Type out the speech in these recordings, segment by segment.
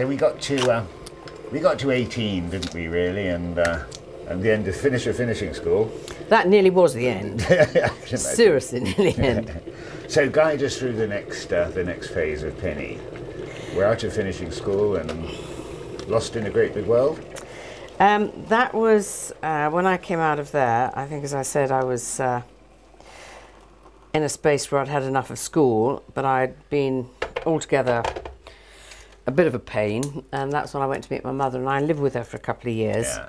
So we got to 18, didn't we? Really, and the end of finishing school. That nearly was the end. Seriously, nearly the end. So guide us through the next phase of Penny. We're out of finishing school and lost in a great big world. That was when I came out of there. I think, as I said, I was in a space where I'd had enough of school, but I'd been altogether a bit of a pain, and that's when I went to meet my mother, and I lived with her for a couple of years. Yeah.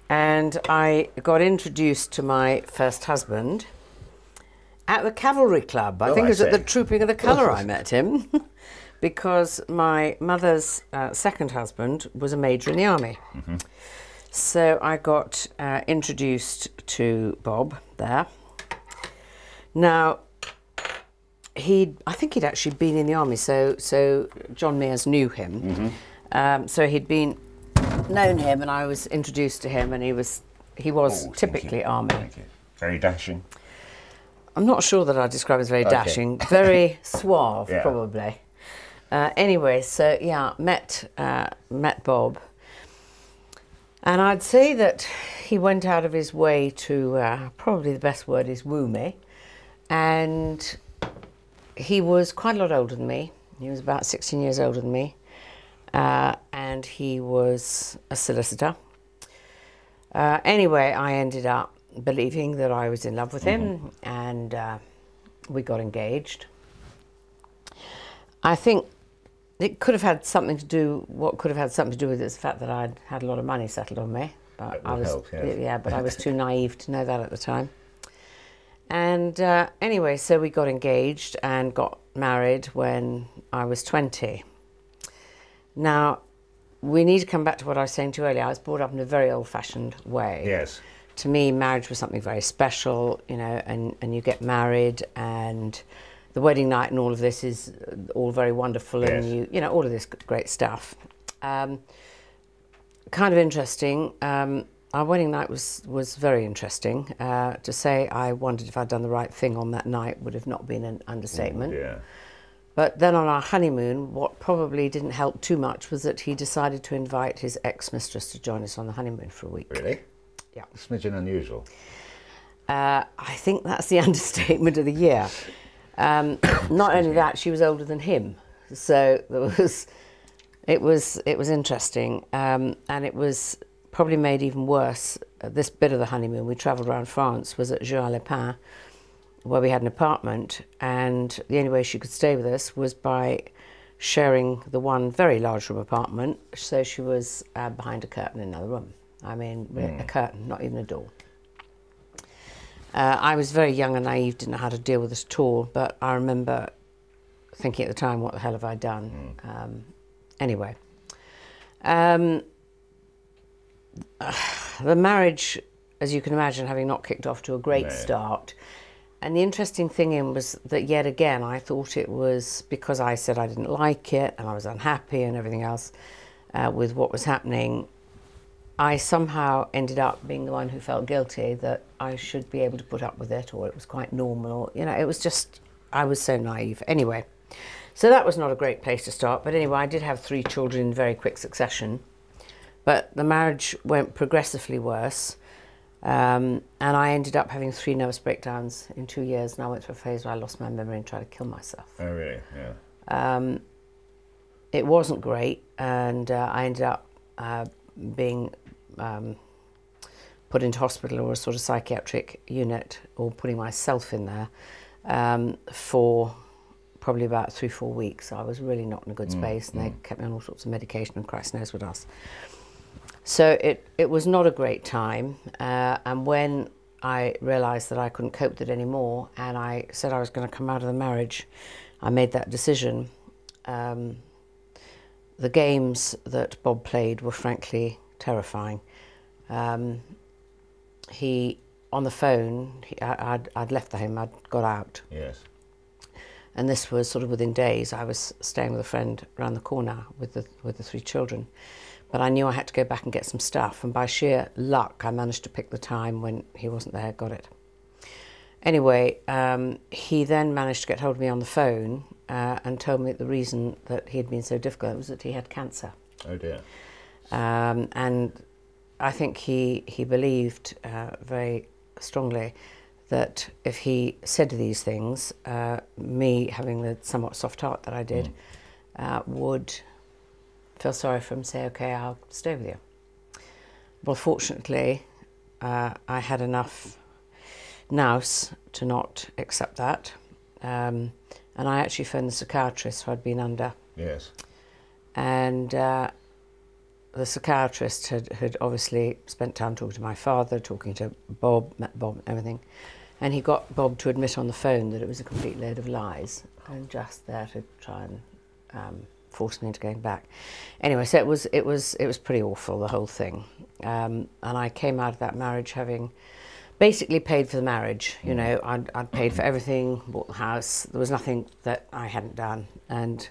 And I got introduced to my first husband at the Cavalry Club. I think it was at the Trooping of the Colour I met him, because my mother's second husband was a major in the army. Mm-hmm. So I got introduced to Bob there. Now, I think he'd actually been in the army, so John Mears knew him. Mm-hmm. So he'd known him, and I was introduced to him, and he was typically army. Thank you. Very dashing. I'm not sure that I'd describe as very dashing. Very suave, probably. Anyway, so yeah, met Bob, and I'd say that he went out of his way to probably the best word is woo me, and he was quite a lot older than me. He was about 16 years older than me, and he was a solicitor. Anyway, I ended up believing that I was in love with him, and we got engaged. I think it could have had something to do. What could have had something to do with it is the fact that I'd had a lot of money settled on me. But I was, but I was too naive to know that at the time. And anyway, so we got engaged and got married when I was 20. Now, we need to come back to what I was saying to you earlier. I was brought up in a very old-fashioned way. Yes. To me, marriage was something very special, you know, and you get married, and the wedding night and all of this is all very wonderful, and you know, all of this great stuff. Kind of interesting. Our wedding night was very interesting. To say I wondered if I'd done the right thing on that night would have not been an understatement. Yeah. But then on our honeymoon, what probably didn't help too much was that he decided to invite his ex-mistress to join us on the honeymoon for a week. Really? Yeah. A smidgen unusual. I think that's the understatement of the year. Not only that, she was older than him, so it was interesting, and it was probably made even worse. This bit of the honeymoon, we travelled around France, was at Juan-les-Pins, where we had an apartment, and the only way she could stay with us was by sharing the one very large room apartment. So she was behind a curtain in another room. I mean, a curtain, not even a door. I was very young and naive, didn't know how to deal with this at all, but I remember thinking at the time, what the hell have I done? Anyway, the marriage, as you can imagine, having not kicked off to a great start. And the interesting thing was that yet again, I thought it was because I said I didn't like it and I was unhappy and everything else with what was happening. I somehow ended up being the one who felt guilty that I should be able to put up with it, or it was quite normal. You know, it was just, I was so naive. Anyway, so that was not a great place to start. But anyway, I did have 3 children in very quick succession. But the marriage went progressively worse. And I ended up having 3 nervous breakdowns in 2 years. And I went through a phase where I lost my memory and tried to kill myself. Oh, really? Yeah. It wasn't great. And I ended up being put into hospital or a sort of psychiatric unit, or putting myself in there for probably about 3-4 weeks. I was really not in a good space, and they kept me on all sorts of medication, and Christ knows what else. So it was not a great time, and when I realised that I couldn't cope with it anymore, and I said I was going to come out of the marriage, I made that decision. The games that Bob played were frankly terrifying. He, on the phone, I'd left the home, I'd got out. Yes. And this was sort of within days. I was staying with a friend around the corner with the 3 children. But I knew I had to go back and get some stuff, and by sheer luck I managed to pick the time when he wasn't there, got it. Anyway, he then managed to get hold of me on the phone and told me that the reason that he had been so difficult was that he had cancer. Oh dear. And I think he believed very strongly that if he said these things, me having the somewhat soft heart that I did, would feel sorry for him and say, okay, I'll stay with you. Well, fortunately, I had enough nous to not accept that. And I actually phoned the psychiatrist who I'd been under. Yes. And the psychiatrist had obviously spent time talking to my father, talking to Bob, met Bob and everything. And he got Bob to admit on the phone that it was a complete load of lies and just there to try and force me into going back. Anyway, so it was pretty awful, the whole thing. And I came out of that marriage having basically paid for the marriage. You know, I'd paid for everything, bought the house. There was nothing that I hadn't done. And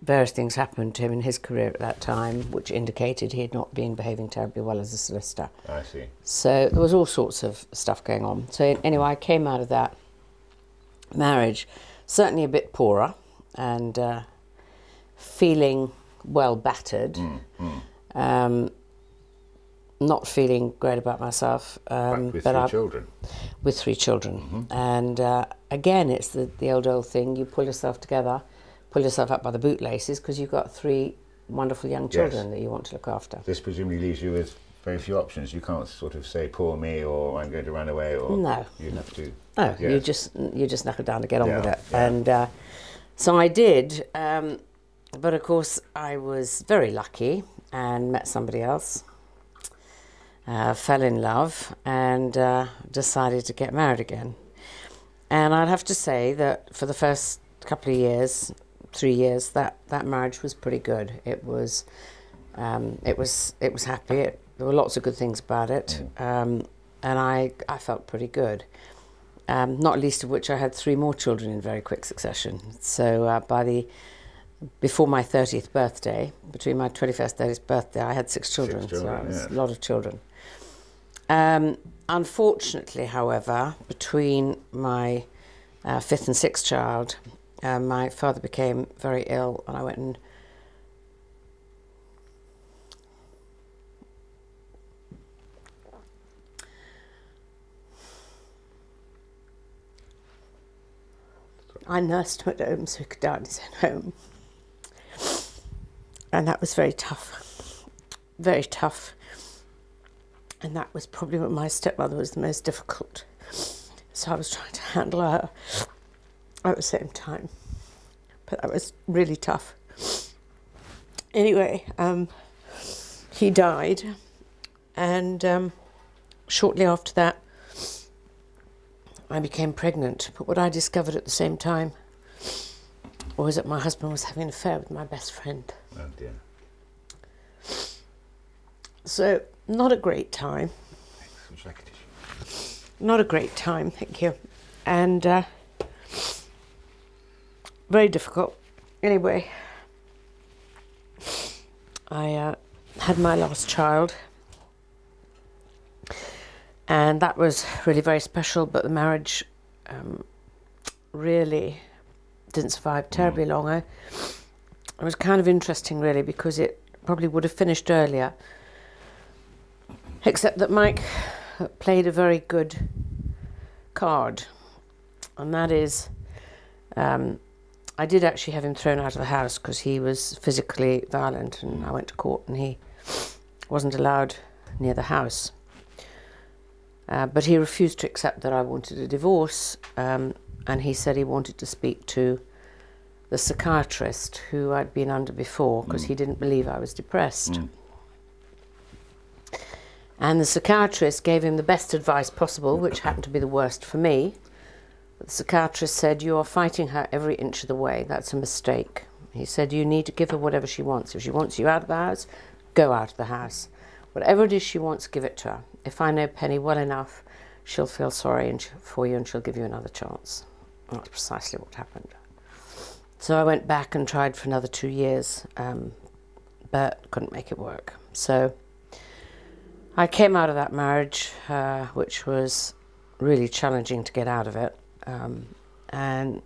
various things happened to him in his career at that time, which indicated he had not been behaving terribly well as a solicitor. I see. So there was all sorts of stuff going on. So anyway, I came out of that marriage certainly a bit poorer and feeling well battered, not feeling great about myself. With three children. With 3 children. And again, it's the old thing, you pull yourself together, pull yourself up by the bootlaces because you've got 3 wonderful young children that you want to look after. This presumably leaves you with very few options. You can't sort of say, poor me, or I'm going to run away, or no. You have to... No, you just knuckle down to get on with it. Yeah. And so I did, but of course I was very lucky and met somebody else, fell in love and decided to get married again. And I'd have to say that for the first couple of years, 3 years, that marriage was pretty good. It was happy. There were lots of good things about it, and I felt pretty good. Not least of which I had 3 more children in very quick succession. So before my 30th birthday, between my 21st and 30th birthday, I had 6 children. 6 children, so it was yeah. a lot of children. Unfortunately, however, between my 5th and 6th child, my father became very ill, and I went and I nursed him at home so he could die in his own home. And that was very tough, very tough. And that was probably when my stepmother was the most difficult. So I was trying to handle her at the same time. But that was really tough. Anyway, he died. And shortly after that, I became pregnant. But what I discovered at the same time was that my husband was having an affair with my best friend. Oh dear. So, not a great time. Thanks. Would you like a tissue? Not a great time, thank you. And very difficult. Anyway, I had my last child. And that was really very special, but the marriage really didn't survive terribly long. It was kind of interesting, really, because it probably would have finished earlier, except that Mike played a very good card, and that is, I did actually have him thrown out of the house because he was physically violent, and I went to court and he wasn't allowed near the house. But he refused to accept that I wanted a divorce, and he said he wanted to speak to the psychiatrist who I'd been under before because he didn't believe I was depressed. And the psychiatrist gave him the best advice possible, which happened to be the worst for me. But the psychiatrist said, "You are fighting her every inch of the way. That's a mistake." He said, "You need to give her whatever she wants. If she wants you out of the house, go out of the house. Whatever it is she wants, give it to her. If I know Penny well enough, she'll feel sorry for you and she'll give you another chance." And that's precisely what happened. So I went back and tried for another 2 years, but couldn't make it work. So I came out of that marriage, which was really challenging to get out of it. And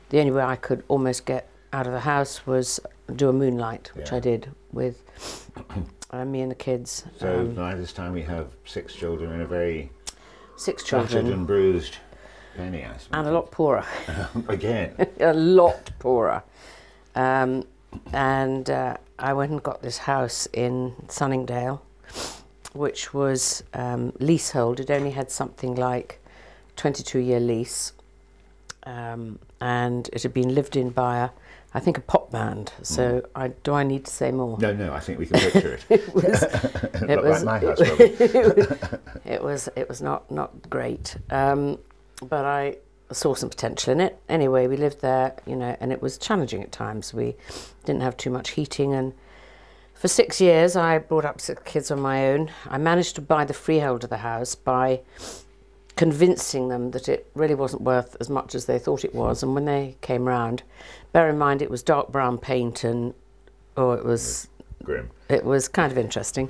the only way I could almost get out of the house was do a moonlight, which I did with me and the kids. So by this time we have 6 children and a very 6 battered children. and bruised Penny, I suppose. And a lot poorer. Again. A lot poorer. And I went and got this house in Sunningdale, which was leasehold. It only had something like 22-year lease. And it had been lived in by I think a pop band. So do I need to say more? No, I think we can picture it. It was like my house, probably. it was not great. But I saw some potential in it. Anyway, we lived there, you know, and it was challenging at times. We didn't have too much heating, and for 6 years I brought up 6 kids on my own. I managed to buy the freehold of the house by convincing them that it really wasn't worth as much as they thought it was. And when they came round, bear in mind it was dark brown paint, and it was grim. It was kind of interesting.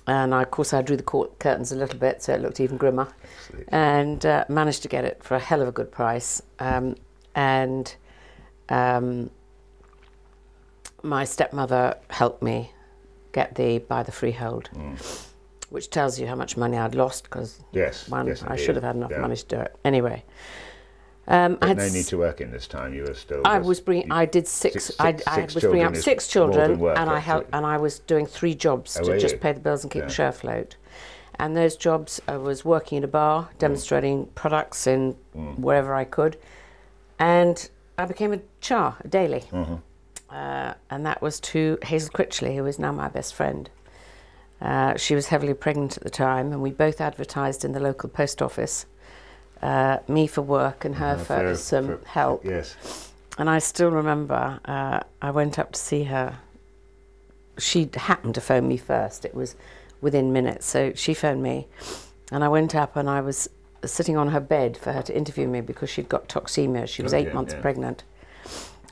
And of course I drew the curtains a little bit so it looked even grimmer. Absolutely. And managed to get it for a hell of a good price. My stepmother helped me buy the freehold, which tells you how much money I'd lost, because I should have had enough money to do it. Anyway, no need to work in this time. You were still. I was bringing up 6 children, and I was doing 3 jobs to just pay the bills and keep the show afloat. And those jobs, I was working in a bar, demonstrating products in wherever I could, and I became a daily. And that was to Hazel Critchley, who is now my best friend. She was heavily pregnant at the time, and we both advertised in the local post office, me for work and her for some help. Yes. And I still remember I went up to see her. She happened to phone me first. It was within minutes, so she phoned me, and I went up and I was sitting on her bed for her to interview me because she'd got toxemia. She was 8 months pregnant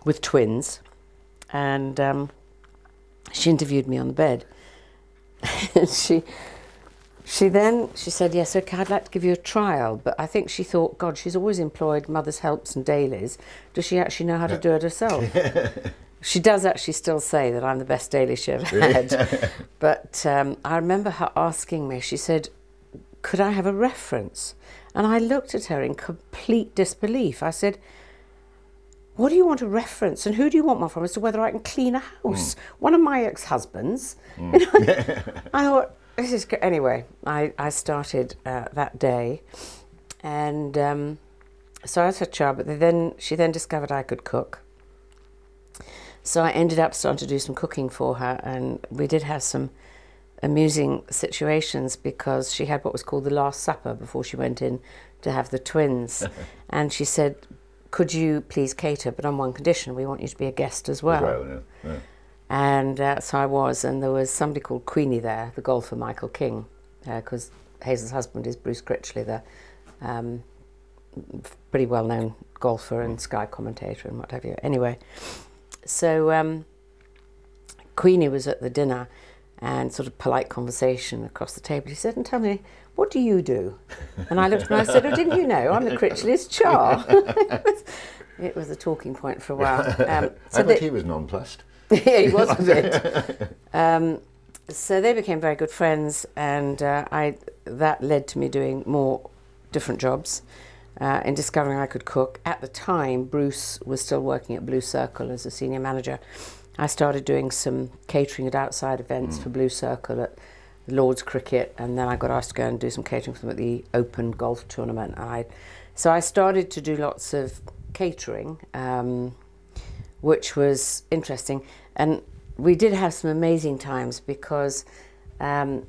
with twins, and she interviewed me on the bed. And she said, yes, okay, I'd like to give you a trial. But I think she thought, God, she's always employed mothers' helps and dailies. Does she actually know how to do it herself? She does actually still say that I'm the best daily she ever had. But I remember her asking me, she said, could I have a reference? And I looked at her in complete disbelief. I said, what do you want a reference, and who do you want one from, as to whether I can clean a house? One of my ex-husbands. You know, I thought, this is good. Anyway, I started that day, and so I was her child, but she then discovered I could cook. So I ended up starting to do some cooking for her, and we did have some amusing situations because she had what was called the Last Supper before she went in to have the twins. And she said, could you please cater, but on one condition, we want you to be a guest as well. And so I was, and there was somebody called Queenie there, the golfer Michael King, because Hazel's husband is Bruce Critchley, the pretty well-known golfer and Sky commentator and what have you. Anyway, so Queenie was at the dinner, and sort of polite conversation across the table. He said, and tell me, what do you do? And I looked at him and I said, oh, didn't you know? I'm the Critchley's char. It was a talking point for a while. I bet he was nonplussed. Yeah, he was a bit. So they became very good friends, and that led to me doing more different jobs in discovering I could cook. At the time, Bruce was still working at Blue Circle as a senior manager. I started doing some catering at outside events for Blue Circle at Lourdes cricket, and then I got asked to go and do some catering for them at the Open golf tournament. So I started to do lots of catering, which was interesting. And we did have some amazing times because Mummy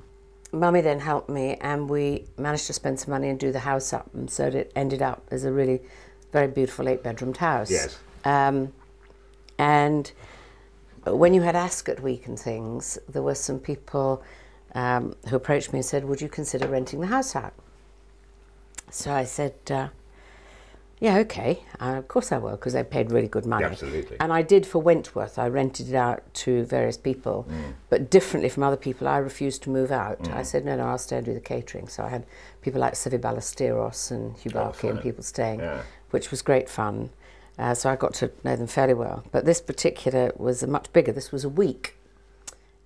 then helped me, and we managed to spend some money and do the house up, and so it ended up as a really very beautiful 8-bedroomed house. Yes. And when you had Ascot Week and things, there were some people who approached me and said, would you consider renting the house out? So I said, Yeah, okay. Of course I will, because they paid really good money. Absolutely. And I did for Wentworth. I rented it out to various people, but differently from other people, I refused to move out. I said, no, I'll stay and do the catering. So I had people like Sivi Ballesteros and Hugh Barkey and people staying, which was great fun. So I got to know them fairly well. But this particular was much bigger. This was a week.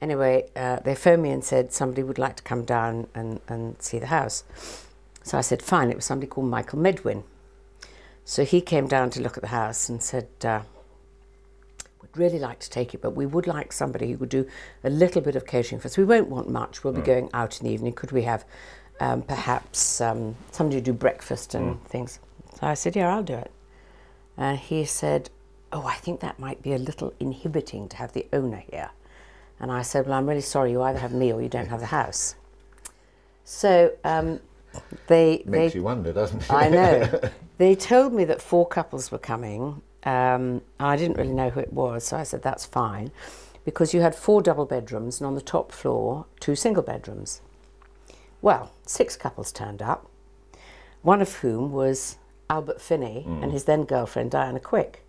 Anyway, they phoned me and said somebody would like to come down and see the house. So I said, fine. It was somebody called Michael Medwin. So he came down to look at the house and said, we'd really like to take it, but we would like somebody who would do a little bit of catering for us. We won't want much. We'll be going out in the evening. Could we have perhaps somebody to do breakfast and things? So I said, yeah, I'll do it. And he said, oh, I think that might be a little inhibiting to have the owner here. And I said, well, I'm really sorry. You either have me or you don't have the house. So Makes you wonder, doesn't it? I know. They told me that 4 couples were coming. And I didn't really know who it was, so I said, that's fine. Because you had 4 double bedrooms and on the top floor, 2 single bedrooms. Well, 6 couples turned up, one of whom was Albert Finney and his then girlfriend, Diana Quick.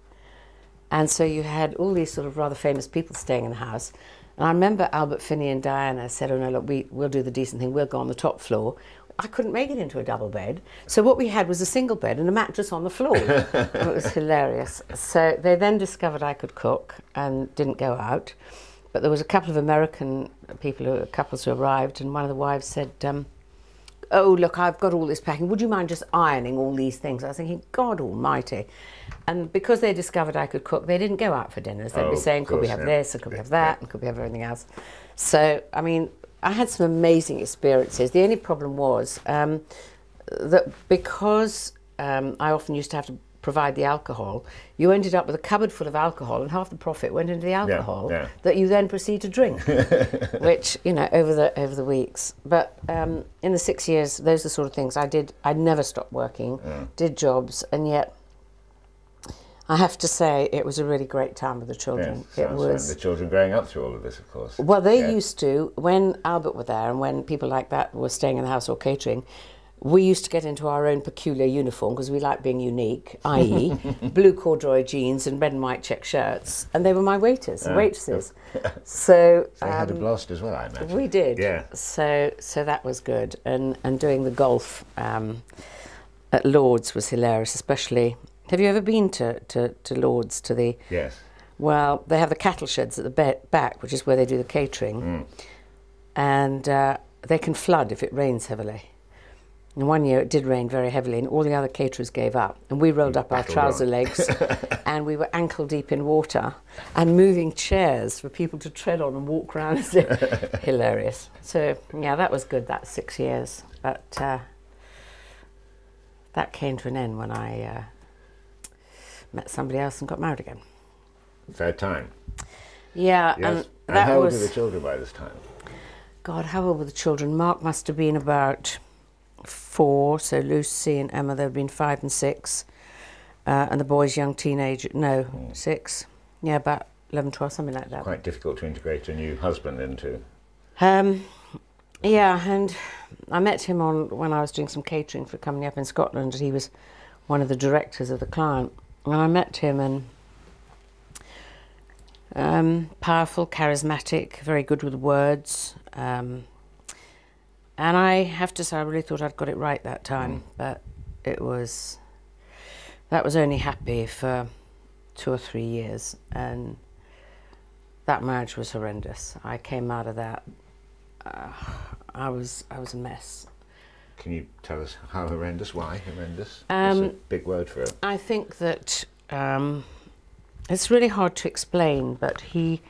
And so you had all these sort of rather famous people staying in the house. And I remember Albert Finney and Diana said, oh no, look, we'll do the decent thing, we'll go on the top floor. I couldn't make it into a double bed. So what we had was a single bed and a mattress on the floor. And it was hilarious. So they then discovered I could cook and didn't go out. But there was a couple of American couples who arrived, and one of the wives said, oh, look, I've got all this packing. Would you mind just ironing all these things? I was thinking, God almighty. And because they discovered I could cook, they didn't go out for dinners. They'd be saying, could we have this, and could we have that, and could we have everything else? So, I mean, I had some amazing experiences. The only problem was that because I often used to have to provide the alcohol, you ended up with a cupboard full of alcohol, and half the profit went into the alcohol that you then proceed to drink, which, you know, over the weeks. But in the 6 years, those are the sort of things I did. I never stopped working, did jobs, and yet I have to say it was a really great time with the children. Yes, it was. And the children growing up through all of this, of course. Well, they used to, when Albert were there and when people like that were staying in the house or catering, we used to get into our own peculiar uniform because we like being unique, i.e. blue corduroy jeans and red and white check shirts, and they were my waiters and waitresses. So they had a blast as well, I imagine. We did. Yeah. So that was good, and doing the golf at Lourdes was hilarious, especially. Have you ever been to Lourdes, to the... Yes. Well, they have the cattle sheds at the back, which is where they do the catering, and they can flood if it rains heavily. And one year it did rain very heavily and all the other caterers gave up, and we rolled up our trouser legs and we were ankle deep in water and moving chairs for people to tread on and walk around. Hilarious. So yeah, that was good, that 6 years, but that came to an end when I met somebody else and got married again. Third time. Yeah. Yes. And how old were the children by this time? God, how old were the children? Mark must have been about 4, so Lucy and Emma, they'd been 5 and 6, and the boys young teenager, 6, yeah, about 11, 12, something like that. Quite difficult to integrate a new husband into. Yeah, and I met him when I was doing some catering for a company up in Scotland, and he was one of the directors of the client, and I met him, and powerful, charismatic, very good with words, and I have to say, I really thought I'd got it right that time, but that was only happy for 2 or 3 years, and that marriage was horrendous. I came out of that, I was a mess. Can you tell us how horrendous? Why horrendous? It's a big word for it. I think that it's really hard to explain, but he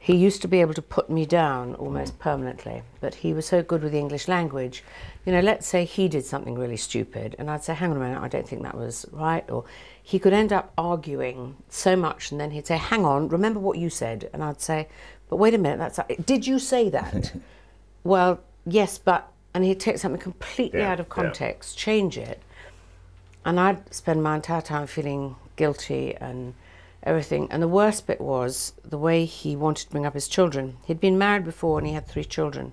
used to be able to put me down almost permanently, but he was so good with the English language. You know, let's say he did something really stupid, and I'd say, hang on a minute, I don't think that was right, or he could end up arguing so much, and then he'd say, hang on, remember what you said, and I'd say, but wait a minute, did you say that? Well, yes, but, and he'd take something completely out of context, change it, and I'd spend my entire time feeling guilty and everything. And the worst bit was the way he wanted to bring up his children. He'd been married before and he had 3 children.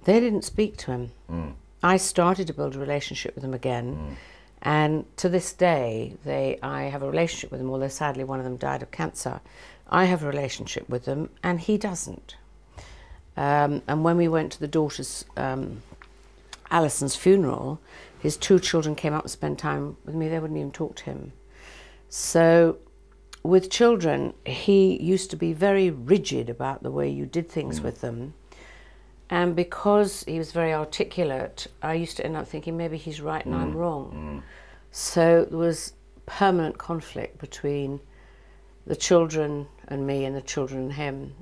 They didn't speak to him. I started to build a relationship with them again, And to this day, I have a relationship with them, although sadly one of them died of cancer. I have a relationship with them, and he doesn't. And when we went to the daughter's, Alison's funeral, his 2 children came up and spent time with me. They wouldn't even talk to him. So with children, he used to be very rigid about the way you did things with them. And because he was very articulate, I used to end up thinking maybe he's right and I'm wrong. So there was permanent conflict between the children and me and the children and him.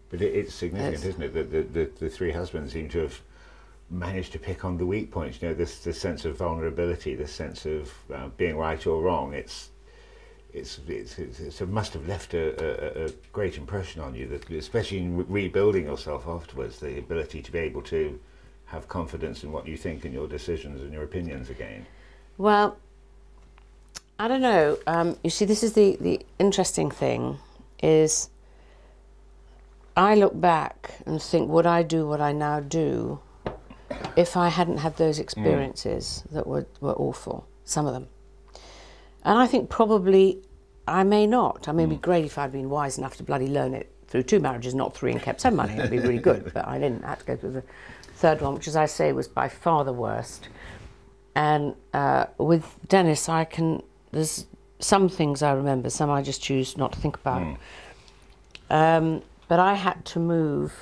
But it's significant, isn't it, that the 3 husbands seem to have managed to pick on the weak points. You know, this sense of vulnerability, this sense of being right or wrong. It must have left a great impression on you, that especially in rebuilding yourself afterwards, the ability to be able to have confidence in what you think and your decisions and your opinions again. Well, I don't know. You see, this is the interesting thing, is I look back and think, would I do what I now do if I hadn't had those experiences that were awful, some of them? And I think probably I may not. I mean, it'd be great if I'd been wise enough to bloody learn it through 2 marriages, not 3, and kept some money. It'd be really good, but I didn't. I had to go through the 3rd one, which, as I say, was by far the worst. And with Dennis, there's some things I remember, some I just choose not to think about. But I had to move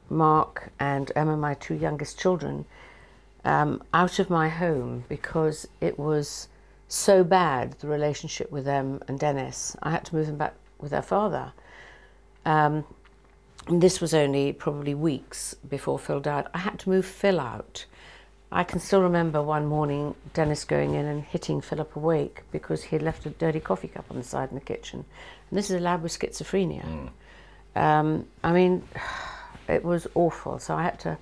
Mark and Emma, my 2 youngest children, out of my home because it was so bad, the relationship with them and Dennis. I had to move them back with their father. And this was only probably weeks before Phil died. I had to move Phil out. I can still remember one morning Dennis going in and hitting Philip awake because he had left a dirty coffee cup on the side in the kitchen. And this is a lad with schizophrenia. I mean, it was awful. So I had to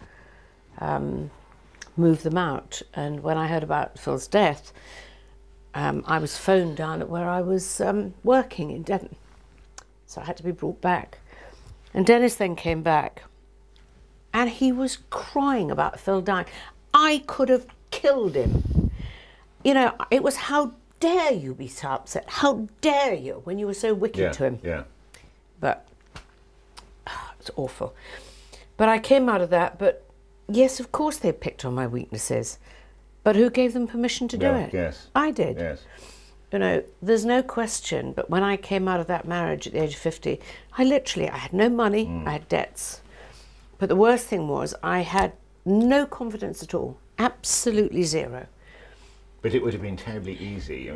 move them out. And when I heard about Phil's death, I was phoned down at where I was working in Devon. So I had to be brought back. And Dennis then came back and he was crying about Phil dying. I could have killed him. You know, it was, how dare you be so upset? How dare you, when you were so wicked to him? Yeah. But it's awful. But I came out of that, but yes, of course they picked on my weaknesses. But who gave them permission to do it? Yes. I did. Yes. You know, there's no question, but when I came out of that marriage at the age of 50, I had no money, I had debts. But the worst thing was I had no confidence at all, absolutely zero. But it would have been terribly easy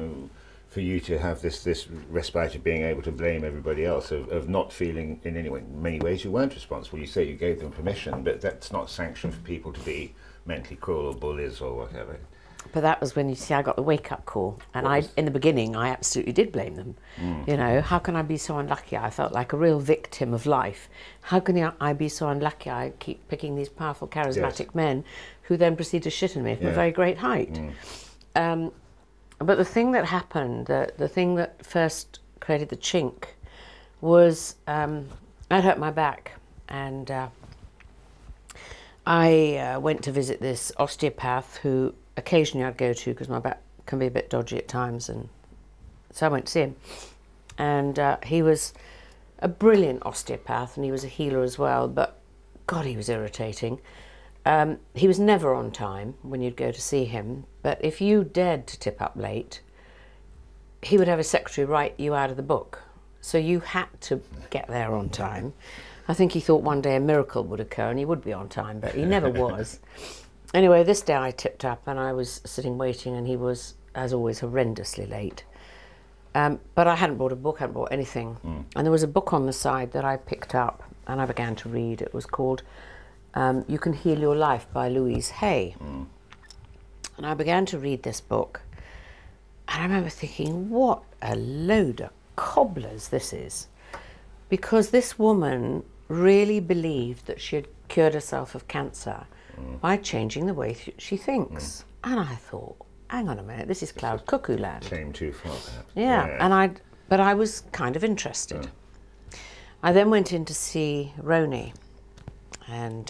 for you to have this respite of being able to blame everybody else, of not feeling in many ways you weren't responsible. You say you gave them permission, but that's not sanctioned for people to be mentally cruel or bullies or whatever. But that was when, you see, I got the wake-up call. And in the beginning, I absolutely did blame them. You know, how can I be so unlucky? I felt like a real victim of life. How can I be so unlucky? I keep picking these powerful, charismatic men who then proceed to shit on me from a very great height. But the thing that happened, the thing that first created the chink, was I'd hurt my back. And I went to visit this osteopath who occasionally I'd go to because my back can be a bit dodgy at times, and so I went to see him. And he was a brilliant osteopath, and he was a healer as well, but God, he was irritating. He was never on time when you'd go to see him, but if you dared to tip up late, he would have a secretary write you out of the book. So you had to get there on time. I think he thought one day a miracle would occur and he would be on time, but he never was. Anyway, this day I tipped up and I was sitting waiting, and he was, as always, horrendously late. But I hadn't brought a book, hadn't brought anything. And there was a book on the side that I picked up and I began to read. It was called You Can Heal Your Life by Louise Hay. And I began to read this book, and I remember thinking, what a load of cobblers this is. Because this woman really believed that she had cured herself of cancer by changing the way she thinks. And I thought, hang on a minute, this is cloud cuckoo land. Came too far, perhaps. Yeah, but I was kind of interested. I then went in to see Roni, and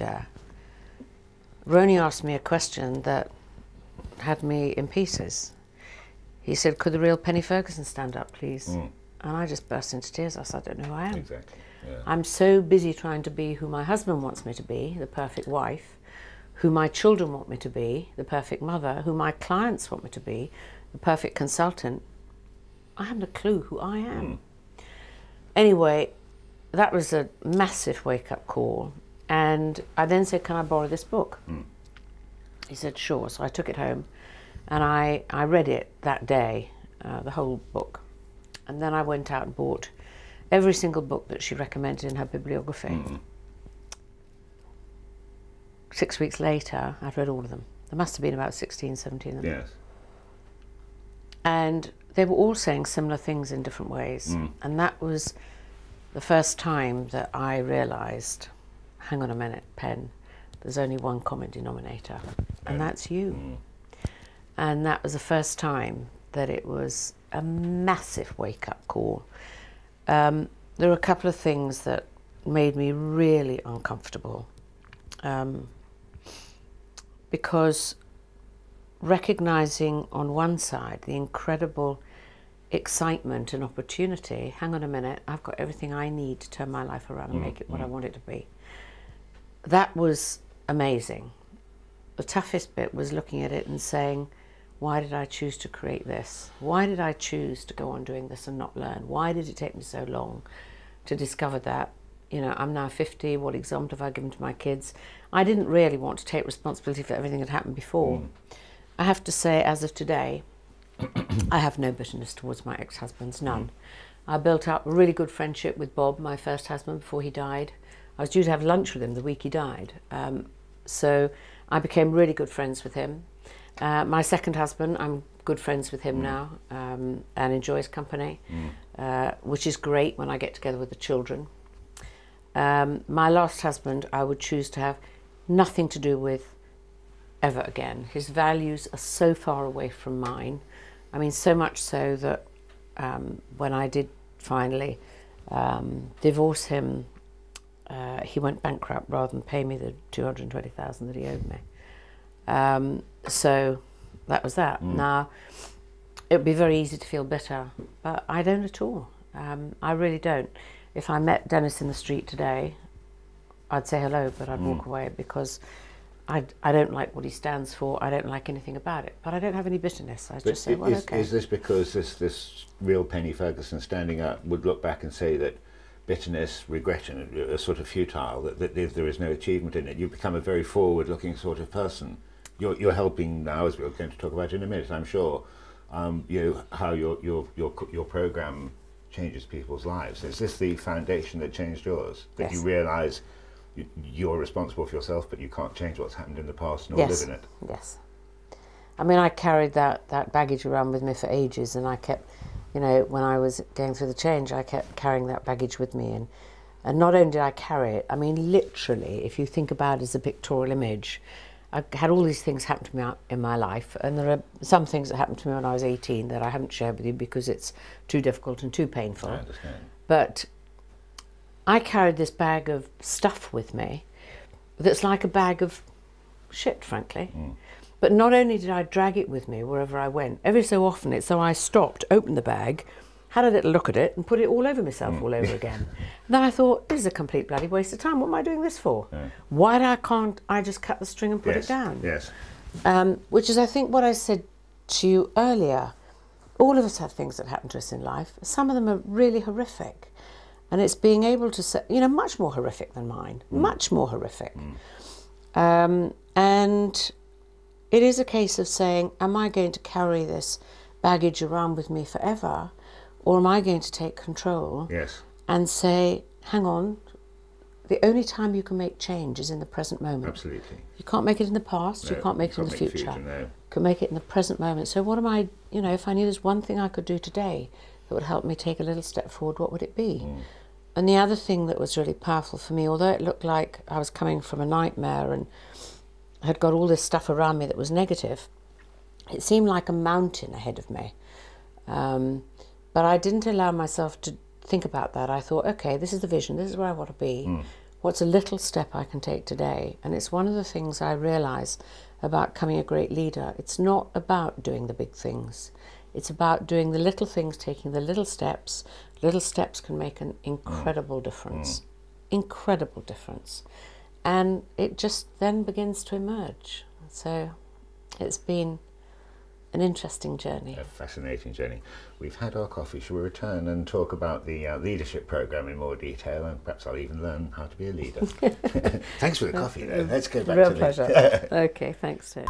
Roni asked me a question that had me in pieces. He said, could the real Penny Ferguson stand up, please? And I just burst into tears. I said, I don't know who I am. Exactly. Yeah. I'm so busy trying to be who my husband wants me to be, the perfect wife, who my children want me to be, the perfect mother, who my clients want me to be, the perfect consultant. I haven't a clue who I am. Anyway, that was a massive wake-up call. And I then said, can I borrow this book? He said, sure. So I took it home and I read it that day, the whole book. And then I went out and bought every single book that she recommended in her bibliography. 6 weeks later, I'd read all of them. There must have been about 16, 17 of them. Yes. And they were all saying similar things in different ways. And that was the first time that I realised, hang on a minute, Pen, there's only one common denominator, and that's you. And that was the first time that it was a massive wake-up call. There were a couple of things that made me really uncomfortable, because recognising on one side the incredible excitement and opportunity, hang on a minute, I've got everything I need to turn my life around and make it what I want it to be. That was amazing. The toughest bit was looking at it and saying, why did I choose to create this? Why did I choose to go on doing this and not learn? Why did it take me so long to discover that? You know, I'm now 50, what example have I given to my kids? I didn't really want to take responsibility for everything that happened before. I have to say, as of today, I have no bitterness towards my ex-husbands, none. I built up a really good friendship with Bob, my first husband, before he died. I was due to have lunch with him the week he died. So I became really good friends with him. My second husband, I'm good friends with him now, and enjoy his company, which is great when I get together with the children. My last husband, I would choose to have nothing to do with ever again. His values are so far away from mine. I mean, so much so that when I did finally divorce him, he went bankrupt rather than pay me the $220,000 that he owed me. So that was that. Now, it would be very easy to feel bitter, but I don't at all. I really don't. If I met Dennis in the street today, I'd say hello, but I'd walk away because I don't like what he stands for. I don't like anything about it, but I don't have any bitterness. I just say, well, okay. Is this because this real Penny Ferguson standing up would look back and say that bitterness, regression are sort of futile, that there is no achievement in it? You become a very forward-looking sort of person. You're helping now, as we're going to talk about in a minute, I'm sure, you know, how your program changes people's lives. Is this the foundation that changed yours? That you realise you're responsible for yourself, but you can't change what's happened in the past nor live in it? Yes. I mean, I carried that baggage around with me for ages, and I kept, you know, when I was going through the change, I kept carrying that baggage with me. And not only did I carry it, I mean, literally, if you think about it as a pictorial image, I had all these things happen to me in my life, and there are some things that happened to me when I was 18 that I haven't shared with you because it's too difficult and too painful. I understand. But I carried this bag of stuff with me that's like a bag of shit, frankly. But not only did I drag it with me wherever I went, every so often it's so I stopped, opened the bag, had a little look at it and put it all over myself all over again. Then I thought, this is a complete bloody waste of time. What am I doing this for? Why can't I just cut the string and put it down? Yes. Which is, I think, what I said to you earlier. All of us have things that happen to us in life. Some of them are really horrific. And it's being able to say, you know, much more horrific than mine. Much more horrific. And it is a case of saying, am I going to carry this baggage around with me forever? Or am I going to take control and say, hang on, the only time you can make change is in the present moment. Absolutely. You can't make it in the past, you can't make it in the future. You can make it in the present moment. So what am I, you know, if I knew there's one thing I could do today that would help me take a little step forward, what would it be? And the other thing that was really powerful for me, although it looked like I was coming from a nightmare and I had got all this stuff around me that was negative, it seemed like a mountain ahead of me. But I didn't allow myself to think about that. I thought, okay, this is the vision, this is where I want to be. What's a little step I can take today? And it's one of the things I realise about becoming a great leader. It's not about doing the big things. It's about doing the little things, taking the little steps. Little steps can make an incredible difference. Incredible difference. And it just then begins to emerge. So it's been an interesting journey. A fascinating journey. We've had our coffee. Shall we return and talk about the leadership program in more detail, and perhaps I'll even learn how to be a leader. Thanks for the coffee, though. Let's go back Real to pleasure. Okay, thanks, Tony.